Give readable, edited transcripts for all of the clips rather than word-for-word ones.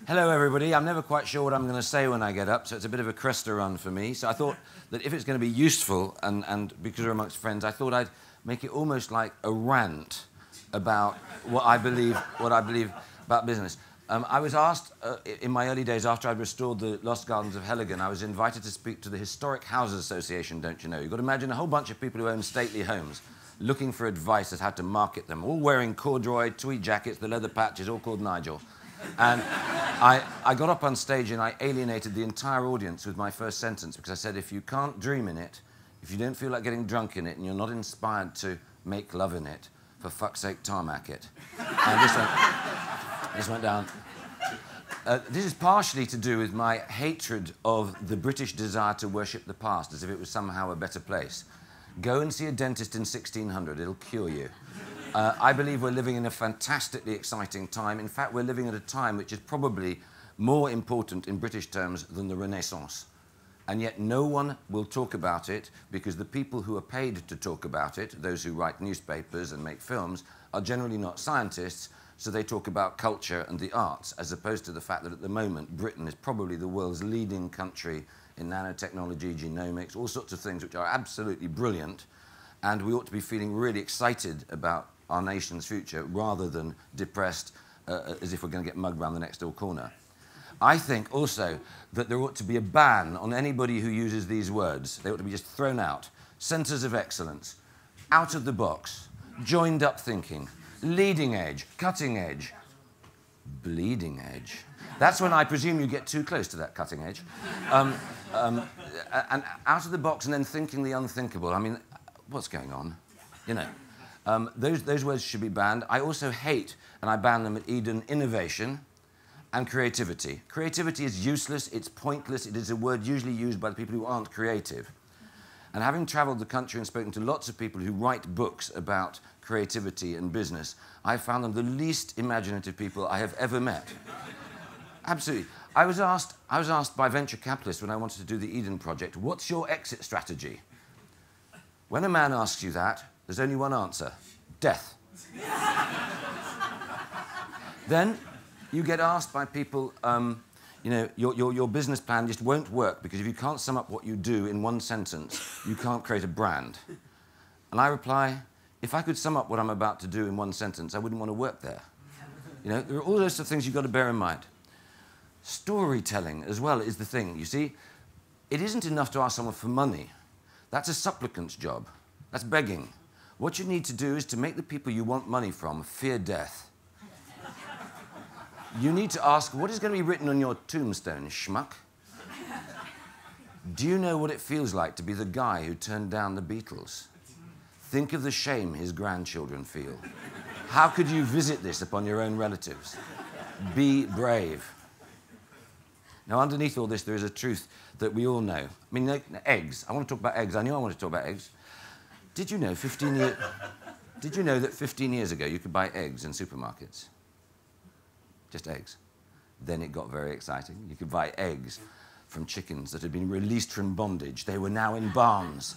Hello, everybody. I'm never quite sure what I'm going to say when I get up, so it's a bit of a cresta run for me. So I thought that if it's going to be useful, and because we're amongst friends, I thought I'd make it almost like a rant about what I believe about business. I was asked in my early days, after I'd restored the Lost Gardens of Heligan, I was invited to speak to the Historic Houses Association, don't you know? You've got to imagine a whole bunch of people who own stately homes looking for advice as how to market them, all wearing corduroy, tweed jackets, the leather patches, all called Nigel. And I got up on stage and I alienated the entire audience with my first sentence because I said, if you can't dream in it, if you don't feel like getting drunk in it and you're not inspired to make love in it, for fuck's sake, tarmac it. And this went down. This is partially to do with my hatred of the British desire to worship the past as if it was somehow a better place. Go and see a dentist in 1600, it'll cure you. I believe we're living in a fantastically exciting time. In fact, we're living at a time which is probably more important in British terms than the Renaissance. And yet no one will talk about it because the people who are paid to talk about it, those who write newspapers and make films, are generally not scientists, so they talk about culture and the arts, as opposed to the fact that at the moment Britain is probably the world's leading country in nanotechnology, genomics, all sorts of things which are absolutely brilliant, and we ought to be feeling really excited about our nation's future rather than depressed as if we're going to get mugged around the next door corner. I think also that there ought to be a ban on anybody who uses these words. They ought to be just thrown out. Centres of excellence, out of the box, joined up thinking, leading edge, cutting edge, bleeding edge. That's when I presume you get too close to that cutting edge. And out of the box and then thinking the unthinkable. I mean, what's going on? You know. Those words should be banned. I also hate, and I ban them at Eden, innovation and creativity. Creativity is useless, it's pointless, it is a word usually used by the people who aren't creative. And having travelled the country and spoken to lots of people who write books about creativity and business, I found them the least imaginative people I have ever met. Absolutely. I was asked by venture capitalists when I wanted to do the Eden project, what's your exit strategy? When a man asks you that, there's only one answer: death. Then you get asked by people, you know, your business plan just won't work because if you can't sum up what you do in one sentence, you can't create a brand. And I reply, if I could sum up what I'm about to do in one sentence, I wouldn't want to work there. You know, there are all those things you've got to bear in mind. Storytelling as well is the thing. You see, it isn't enough to ask someone for money. That's a supplicant's job. That's begging. What you need to do is to make the people you want money from fear death. You need to ask, what is going to be written on your tombstone, schmuck? Do you know what it feels like to be the guy who turned down the Beatles? Think of the shame his grandchildren feel. How could you visit this upon your own relatives? Be brave. Now, underneath all this, there is a truth that we all know. I mean, eggs. I want to talk about eggs. I knew I wanted to talk about eggs. Did you know that 15 years ago you could buy eggs in supermarkets? Just eggs. Then it got very exciting. You could buy eggs from chickens that had been released from bondage. They were now in barns.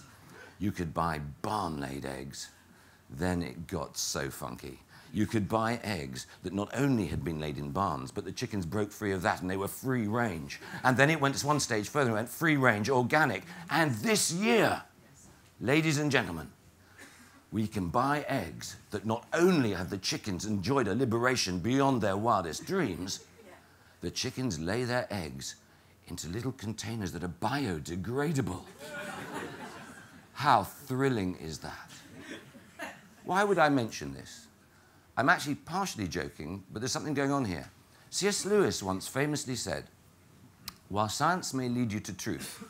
You could buy barn-laid eggs. Then it got so funky. You could buy eggs that not only had been laid in barns, but the chickens broke free of that and they were free range. And then it went one stage further and went free range, organic. And this year, ladies and gentlemen, we can buy eggs that not only have the chickens enjoyed a liberation beyond their wildest dreams, the chickens lay their eggs into little containers that are biodegradable. How thrilling is that? Why would I mention this? I'm actually partially joking, but there's something going on here. C.S. Lewis once famously said, while science may lead you to truth,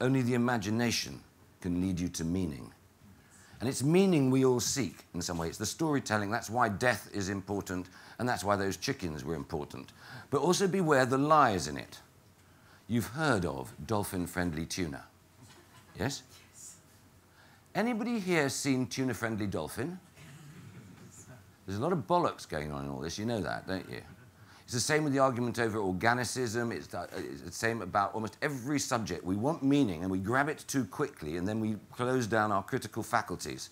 only the imagination can lead you to meaning. And it's meaning we all seek in some way. It's the storytelling. That's why death is important, and that's why those chickens were important. But also beware the lies in it. You've heard of dolphin-friendly tuna. Yes? Anybody here seen tuna-friendly dolphin? There's a lot of bollocks going on in all this. You know that, don't you? It's the same with the argument over organicism. It's the same about almost every subject. We want meaning, and we grab it too quickly, and then we close down our critical faculties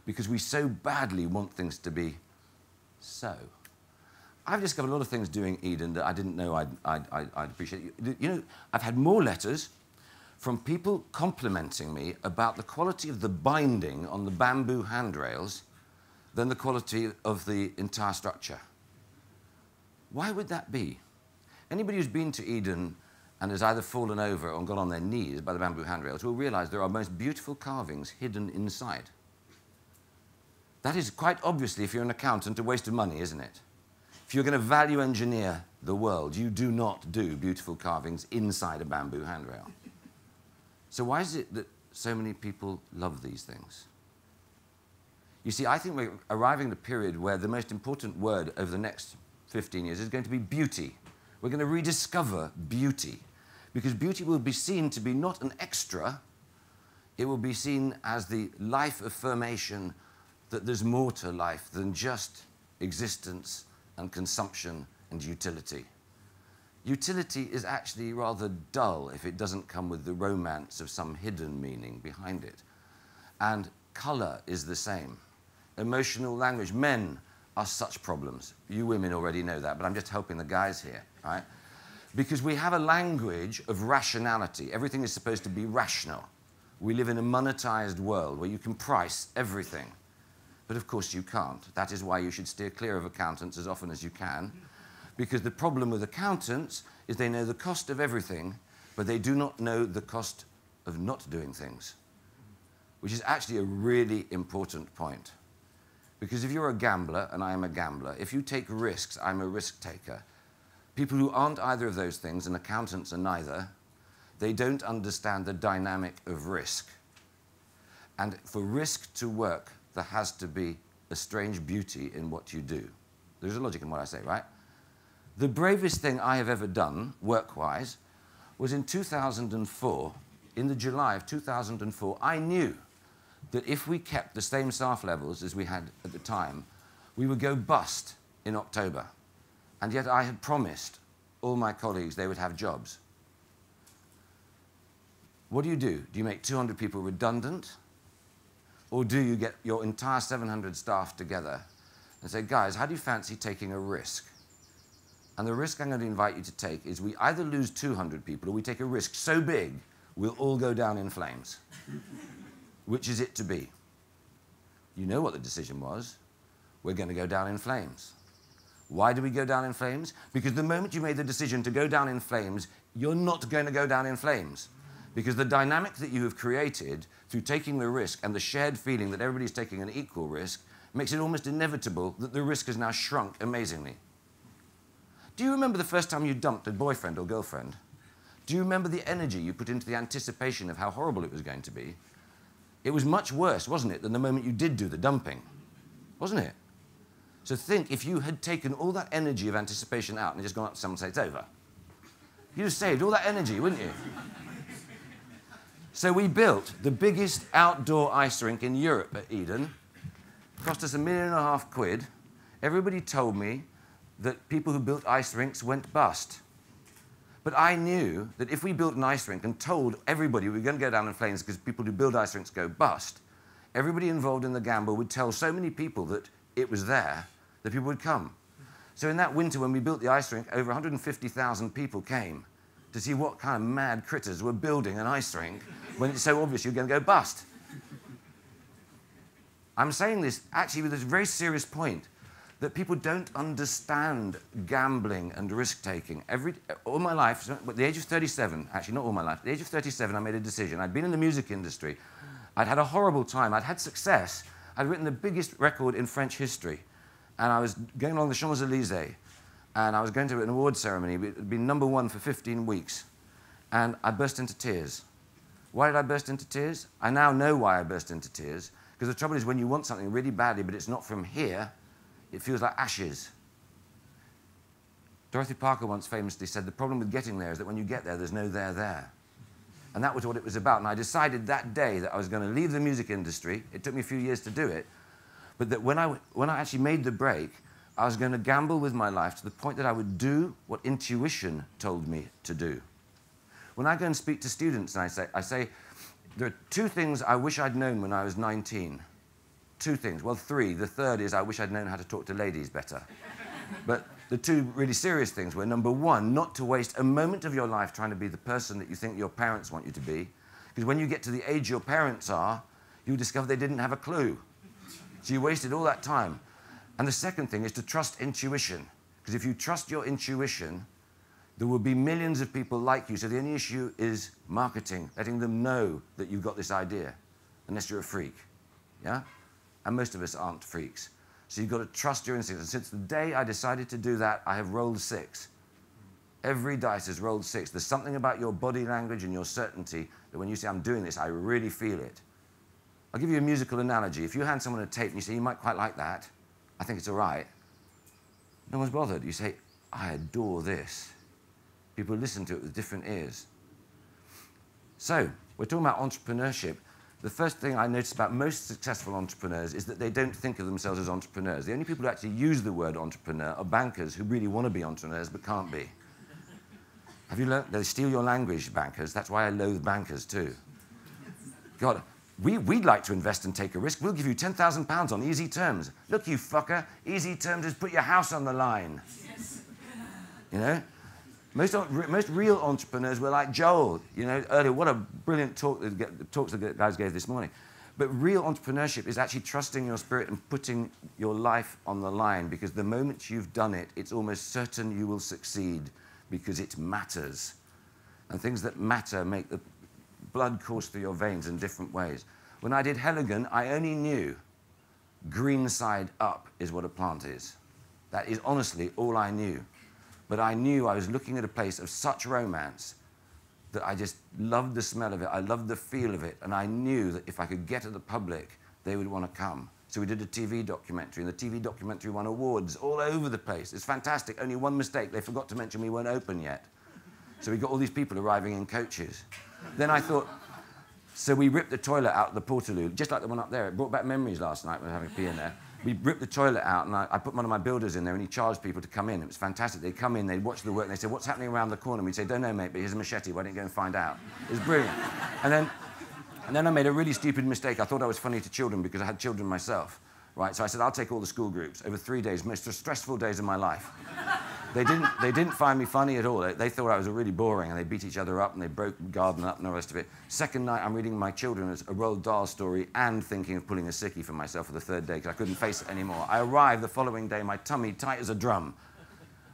because we so badly want things to be so. I've discovered a lot of things doing Eden that I didn't know I'd appreciate. You know, I've had more letters from people complimenting me about the quality of the binding on the bamboo handrails than the quality of the entire structure. Why would that be? Anybody who's been to Eden and has either fallen over or gone on their knees by the bamboo handrails will realize there are most beautiful carvings hidden inside. That is quite obviously, if you're an accountant, a waste of money, isn't it? If you're going to value engineer the world, you do not do beautiful carvings inside a bamboo handrail. So why is it that so many people love these things? You see, I think we're arriving at a period where the most important word over the next 15 years is going to be beauty. We're going to rediscover beauty, because beauty will be seen to be not an extra, it will be seen as the life affirmation that there's more to life than just existence and consumption and utility. Utility is actually rather dull if it doesn't come with the romance of some hidden meaning behind it. And colour is the same. Emotional language. Men are such problems. You women already know that, but I'm just helping the guys here, right? Because we have a language of rationality. Everything is supposed to be rational. We live in a monetized world where you can price everything. But of course you can't. That is why you should steer clear of accountants as often as you can. Because the problem with accountants is they know the cost of everything, but they do not know the cost of not doing things. Which is actually a really important point. Because if you're a gambler, and I am a gambler, if you take risks, I'm a risk taker. People who aren't either of those things, and accountants are neither, they don't understand the dynamic of risk. And for risk to work, there has to be a strange beauty in what you do. There's a logic in what I say, right? The bravest thing I have ever done, work-wise, was in 2004, in the July of 2004, I knew that if we kept the same staff levels as we had at the time, we would go bust in October. And yet I had promised all my colleagues they would have jobs. What do? Do you make 200 people redundant? Or do you get your entire 700 staff together and say, guys, how do you fancy taking a risk? And the risk I'm going to invite you to take is we either lose 200 people or we take a risk so big we'll all go down in flames. Which is it to be? You know what the decision was. We're going to go down in flames. Why do we go down in flames? Because the moment you made the decision to go down in flames, you're not going to go down in flames. Because the dynamic that you have created through taking the risk and the shared feeling that everybody's taking an equal risk makes it almost inevitable that the risk has now shrunk amazingly. Do you remember the first time you dumped a boyfriend or girlfriend? Do you remember the energy you put into the anticipation of how horrible it was going to be? It was much worse, wasn't it, than the moment you did do the dumping, wasn't it? So think, if you had taken all that energy of anticipation out and just gone up to someone and said, it's over, you'd have saved all that energy, wouldn't you? So we built the biggest outdoor ice rink in Europe at Eden. It cost us £1.5 million. Everybody told me that people who built ice rinks went bust. But I knew that if we built an ice rink and told everybody we were going to go down in flames because people who build ice rinks go bust, everybody involved in the gamble would tell so many people that it was there that people would come. So in that winter when we built the ice rink, over 150,000 people came to see what kind of mad critters were building an ice rink when it's so obvious you're going to go bust. I'm saying this actually with a very serious point, that people don't understand gambling and risk-taking. All my life, at the age of 37, actually not all my life, at the age of 37 I made a decision. I'd been in the music industry. I'd had a horrible time. I'd had success. I'd written the biggest record in French history. And I was going along the Champs-Élysées, and I was going to an award ceremony. It had been #1 for 15 weeks. And I burst into tears. Why did I burst into tears? I now know why I burst into tears. Because the trouble is when you want something really badly, but it's not from here, it feels like ashes. Dorothy Parker once famously said, the problem with getting there is that when you get there, there's no there. And that was what it was about. And I decided that day that I was going to leave the music industry. It took me a few years to do it. But that when I actually made the break, I was going to gamble with my life to the point that I would do what intuition told me to do. When I go and speak to students, and I say, there are 2 things I wish I'd known when I was 19. 2 things. Well, 3. The third is I wish I'd known how to talk to ladies better. But the two really serious things were, number one, not to waste a moment of your life trying to be the person that you think your parents want you to be. Because when you get to the age your parents are, you discover they didn't have a clue. So you wasted all that time. And the second thing is to trust intuition. Because if you trust your intuition, there will be millions of people like you. So the only issue is marketing, letting them know that you've got this idea, unless you're a freak. Yeah? And most of us aren't freaks. So you've got to trust your instincts. And since the day I decided to do that, I have rolled 6. Every dice has rolled 6. There's something about your body language and your certainty that when you say, I'm doing this, I really feel it. I'll give you a musical analogy. If you hand someone a tape and you say, you might quite like that, I think it's all right, no one's bothered. You say, I adore this. People listen to it with different ears. So, we're talking about entrepreneurship. The first thing I notice about most successful entrepreneurs is that they don't think of themselves as entrepreneurs. The only people who actually use the word entrepreneur are bankers who really want to be entrepreneurs but can't be. Have you learned? They steal your language, bankers. That's why I loathe bankers too. God, we'd like to invest and take a risk. We'll give you £10,000 on easy terms. Look, you fucker, easy terms is put your house on the line. Yes. You know? Most real entrepreneurs were like Joel, you know, earlier. What a brilliant talks the guys gave this morning. But real entrepreneurship is actually trusting your spirit and putting your life on the line, because the moment you've done it, it's almost certain you will succeed because it matters. And things that matter make the blood course through your veins in different ways. When I did Heligan, I only knew green side up is what a plant is. That is honestly all I knew. But I knew I was looking at a place of such romance that I just loved the smell of it. I loved the feel of it. And I knew that if I could get to the public, they would want to come. So we did a TV documentary, and the TV documentary won awards all over the place. It's fantastic. Only one mistake. They forgot to mention we weren't open yet. So we got all these people arriving in coaches. Then I thought, so we ripped the toilet out of the Portaloo, just like the one up there. It brought back memories last night when we were having a pee in there. We ripped the toilet out, and I put one of my builders in there, and he charged people to come in. It was fantastic. They'd come in, they'd watch the work, and they'd say, what's happening around the corner? And we'd say, don't know, mate, but here's a machete. Why don't you go and find out? It was brilliant. And then I made a really stupid mistake. I thought I was funny to children because I had children myself. Right? So I said, I'll take all the school groups over 3 days, most stressful days of my life. They didn't find me funny at all. They thought I was really boring, and they beat each other up, and they broke the garden up and the rest of it. Second night, I'm reading my children as a Roald Dahl story and thinking of pulling a sickie for myself for the 3rd day because I couldn't face it anymore. I arrived the following day, my tummy tight as a drum,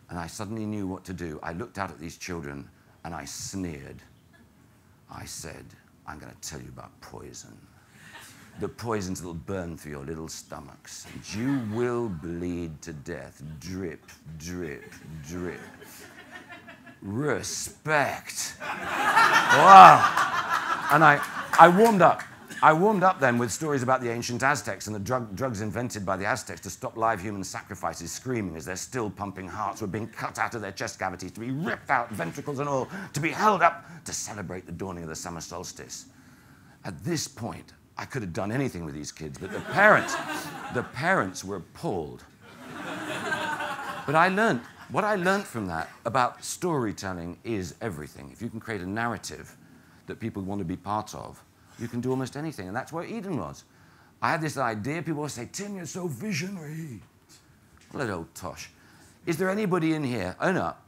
and I suddenly knew what to do. I looked out at these children, and I sneered. I said, I'm going to tell you about poison. The poisons that will burn through your little stomachs, and you will bleed to death. Drip, drip, drip. Respect. Wow. And I warmed up. I warmed up then with stories about the ancient Aztecs and the drugs invented by the Aztecs to stop live human sacrifices, screaming as their still pumping hearts were being cut out of their chest cavities, to be ripped out, ventricles and all, to be held up to celebrate the dawning of the summer solstice. At this point, I could have done anything with these kids, but the parents were appalled. But what I learned from that about storytelling is everything. If you can create a narrative that people want to be part of, you can do almost anything, and that's where Eden was. I had this idea, people would say, Tim, you're so visionary. Well, that old tosh. Is there anybody in here,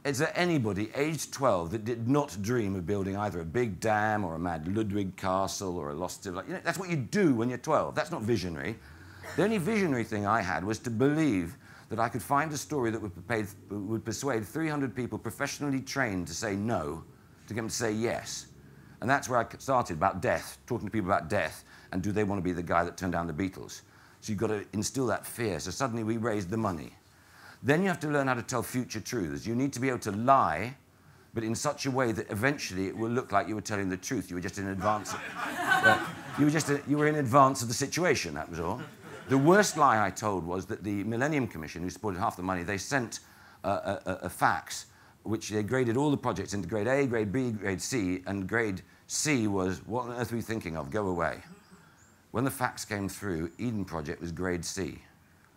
is there anybody aged 12 that did not dream of building either a big dam or a mad Ludwig castle or a lost civilization? You know, that's what you do when you're 12. That's not visionary. The only visionary thing I had was to believe that I could find a story that would persuade 300 people professionally trained to say no, to get them to say yes. And that's where I started, about death, talking to people about death, and do they want to be the guy that turned down the Beatles? So you've got to instill that fear. So suddenly we raised the money. Then you have to learn how to tell future truths. You need to be able to lie, but in such a way that eventually it will look like you were telling the truth. You were just in advance. You were in advance of the situation, that was all. The worst lie I told was that the Millennium Commission, who supported half the money, they sent a fax, which they graded all the projects into grade A, grade B, grade C, and grade C was, what on earth are we thinking of? Go away. When the fax came through, Eden Project was grade C.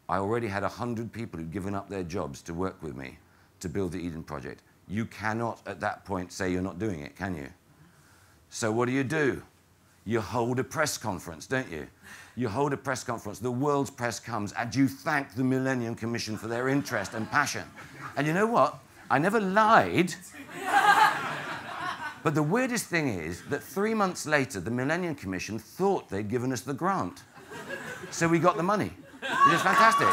I already had 100 people who'd given up their jobs to work with me to build the Eden Project. You cannot, at that point, say you're not doing it, can you? So what do? you hold a press conference, don't you? You hold a press conference, the world's press comes, and you thank the Millennium Commission for their interest and passion. And you know what? I never lied. But the weirdest thing is that 3 months later, the Millennium Commission thought they'd given us the grant. So we got the money. It is fantastic.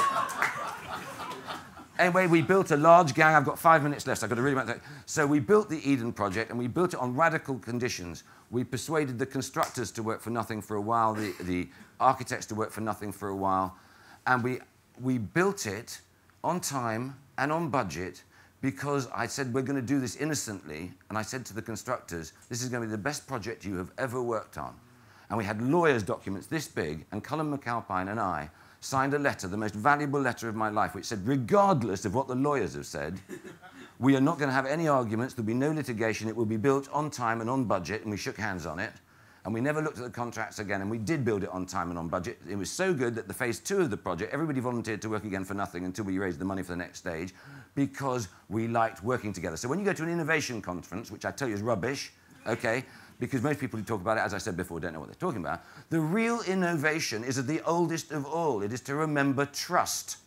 Anyway, we built a large gang. I've got 5 minutes left, so I've got to really make that. So we built the Eden Project, and we built it on radical conditions. We persuaded the constructors to work for nothing for a while, the architects to work for nothing for a while. And we built it on time and on budget because I said, we're going to do this innocently. And I said to the constructors, this is going to be the best project you have ever worked on. And we had lawyers' documents this big, and Cullen McAlpine and I signed a letter, the most valuable letter of my life, which said, regardless of what the lawyers have said, we are not going to have any arguments, there'll be no litigation, it will be built on time and on budget, and we shook hands on it. And we never looked at the contracts again, and we did build it on time and on budget. It was so good that the phase 2 of the project, everybody volunteered to work again for nothing until we raised the money for the next stage, because we liked working together. So when you go to an innovation conference, which I tell you is rubbish, okay, because most people who talk about it, as I said before, don't know what they're talking about, the real innovation is the oldest of all. It is to remember trust.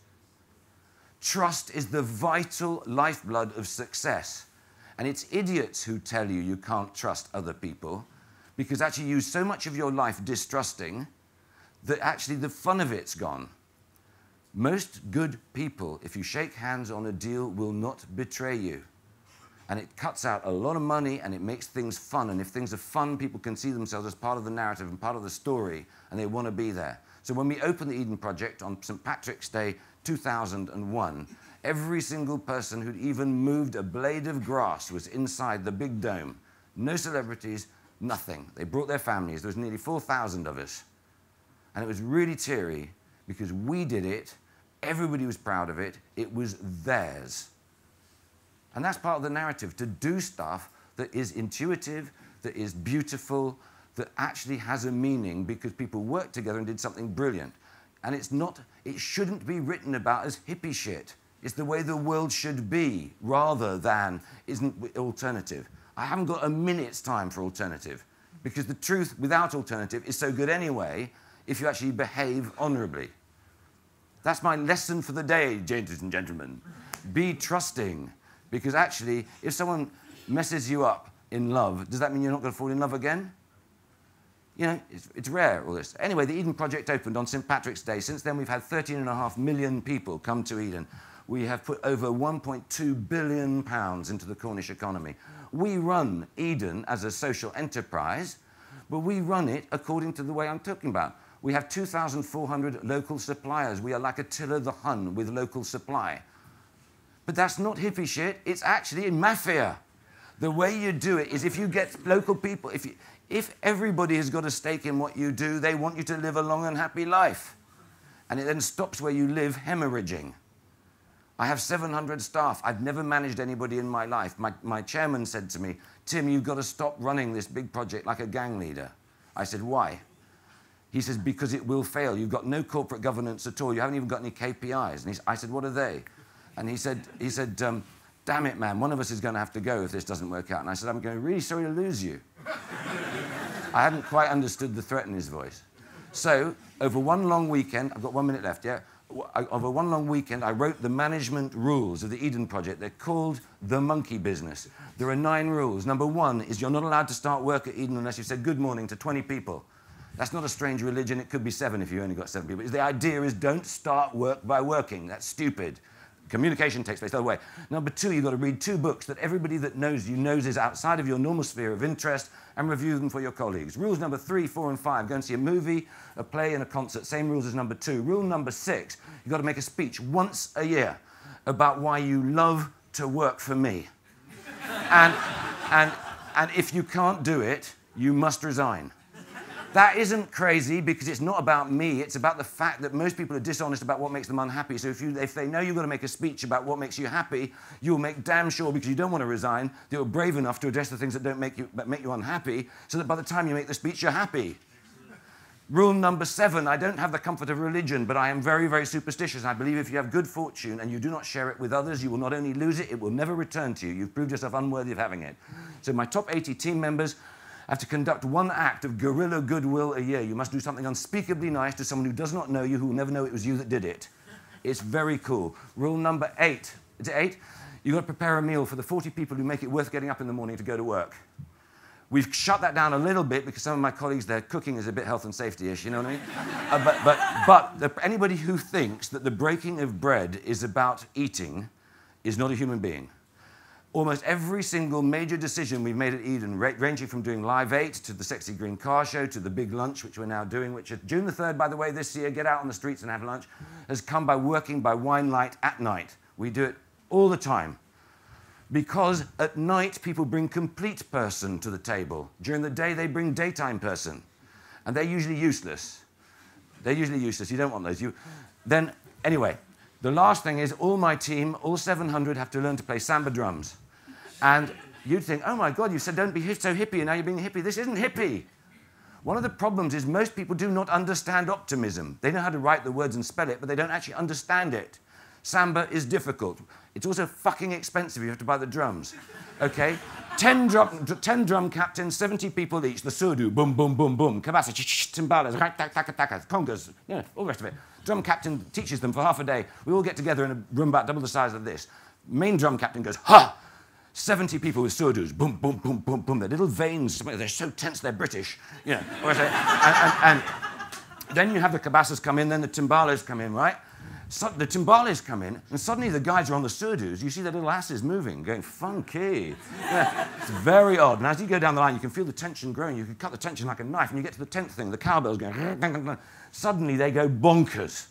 Trust is the vital lifeblood of success. And it's idiots who tell you you can't trust other people, because actually you use so much of your life distrusting that actually the fun of it's gone. Most good people, if you shake hands on a deal, will not betray you. And it cuts out a lot of money, and it makes things fun. And if things are fun, people can see themselves as part of the narrative and part of the story, and they want to be there. So when we opened the Eden Project on St. Patrick's Day 2001, every single person who'd even moved a blade of grass was inside the big dome. No celebrities, nothing. They brought their families. There was nearly 4,000 of us. And it was really teary because we did it. Everybody was proud of it. It was theirs. And that's part of the narrative, to do stuff that is intuitive, that is beautiful, that actually has a meaning because people worked together and did something brilliant. And it shouldn't be written about as hippie shit. It's the way the world should be, rather than isn't alternative. I haven't got a minute's time for alternative, because the truth without alternative is so good anyway if you actually behave honorably. That's my lesson for the day, ladies and gentlemen. Be trusting. Because actually, if someone messes you up in love, does that mean you're not going to fall in love again? You know, it's rare, all this. Anyway, the Eden Project opened on St. Patrick's Day. Since then, we've had 13.5 million people come to Eden. We have put over £1.2 billion into the Cornish economy. We run Eden as a social enterprise, but we run it according to the way I'm talking about. We have 2,400 local suppliers. We are like Attila the Hun with local supply. But that's not hippie shit, it's actually mafia. The way you do it is if you get local people, if everybody has got a stake in what you do, they want you to live a long and happy life. And it then stops where you live hemorrhaging. I have 700 staff. I've never managed anybody in my life. My chairman said to me, Tim, you've got to stop running this big project like a gang leader. I said, why? He says, because it will fail. You've got no corporate governance at all. You haven't even got any KPIs. And I said, what are they? And he said, damn it, man, one of us is going to have to go if this doesn't work out. And I said, I'm going really sorry to lose you. I hadn't quite understood the threat in his voice. So, over one long weekend, I've got 1 minute left, yeah? Over one long weekend, I wrote the management rules of the Eden Project. They're called the monkey business. There are 9 rules. Number 1 is you're not allowed to start work at Eden unless you've said good morning to 20 people. That's not a strange religion. It could be 7 if you only got 7 people. The idea is don't start work by working. That's stupid. Communication takes place the other way. Number 2, you've got to read 2 books that everybody that knows you knows is outside of your normal sphere of interest and review them for your colleagues. Rules number 3, 4, and 5. Go and see a movie, a play, and a concert. Same rules as number 2. Rule number 6, you've got to make a speech once a year about why you love to work for me. and if you can't do it, you must resign. That isn't crazy because it's not about me. It's about the fact that most people are dishonest about what makes them unhappy. So if they know you've got to make a speech about what makes you happy, you'll make damn sure, because you don't want to resign, that you're brave enough to address the things that make you unhappy, so that by the time you make the speech, you're happy. Rule number 7, I don't have the comfort of religion, but I am very, very superstitious. I believe if you have good fortune and you do not share it with others, you will not only lose it, it will never return to you. You've proved yourself unworthy of having it. So my top 80 team members, have to conduct one act of guerrilla goodwill a year. You must do something unspeakably nice to someone who does not know you, who will never know it was you that did it. It's very cool. Rule number 8. Is it 8? You've got to prepare a meal for the 40 people who make it worth getting up in the morning to go to work. We've shut that down a little bit because some of my colleagues, their cooking is a bit health and safety-ish, you know what I mean? Anybody who thinks that the breaking of bread is about eating is not a human being. Almost every single major decision we've made at Eden, ranging from doing Live 8 to the Sexy Green Car Show to the big lunch, which we're now doing, which is June the 3rd, by the way, this year, get out on the streets and have lunch, has come by working by wine light at night. We do it all the time. Because at night, people bring complete person to the table. During the day, they bring daytime person. And they're usually useless. They're usually useless. You don't want those. Then, anyway, the last thing is all my team, all 700, have to learn to play samba drums. And you'd think, oh, my God, you said don't be so hippie, and now you're being hippie. This isn't hippie. One of the problems is most people do not understand optimism. They know how to write the words and spell it, but they don't actually understand it. Samba is difficult. It's also fucking expensive. You have to buy the drums. Okay? 10 drum captains, 70 people each. The surdu, boom, boom, boom, boom. Kabasa, timbales, congas, you know, all the rest of it. Drum captain teaches them for half a day. We all get together in a room about double the size of this. Main drum captain goes, ha! 70 people with surdus, boom, boom, boom, boom, boom. Their little veins, they're so tense they're British. You know, and then you have the cabasas come in, then the timbales come in, right? So the timbales come in, and suddenly the guys are on the surdus. You see their little asses moving, going funky. Yeah, it's very odd. And as you go down the line, you can feel the tension growing. You can cut the tension like a knife, and you get to the 10th thing, the cowbell's going. Suddenly they go bonkers.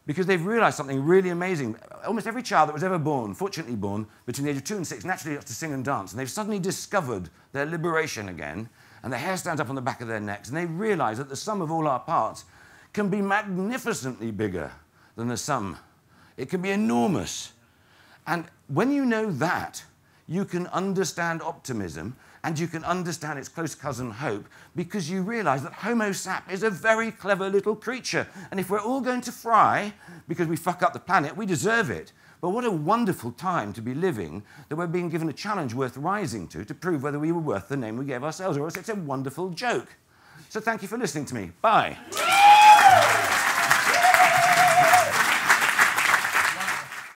Because they've realized something really amazing. Almost every child that was ever born, fortunately born, between the age of 2 and 6, naturally has to sing and dance. And they've suddenly discovered their liberation again, and their hair stands up on the back of their necks, and they realize that the sum of all our parts can be magnificently bigger than the sum. It can be enormous. And when you know that, you can understand optimism, and you can understand its close cousin hope, because you realize that Homo sap is a very clever little creature. And if we're all going to fry because we fuck up the planet, we deserve it. But what a wonderful time to be living, that we're being given a challenge worth rising to prove whether we were worth the name we gave ourselves, or else it's a wonderful joke. So thank you for listening to me. Bye.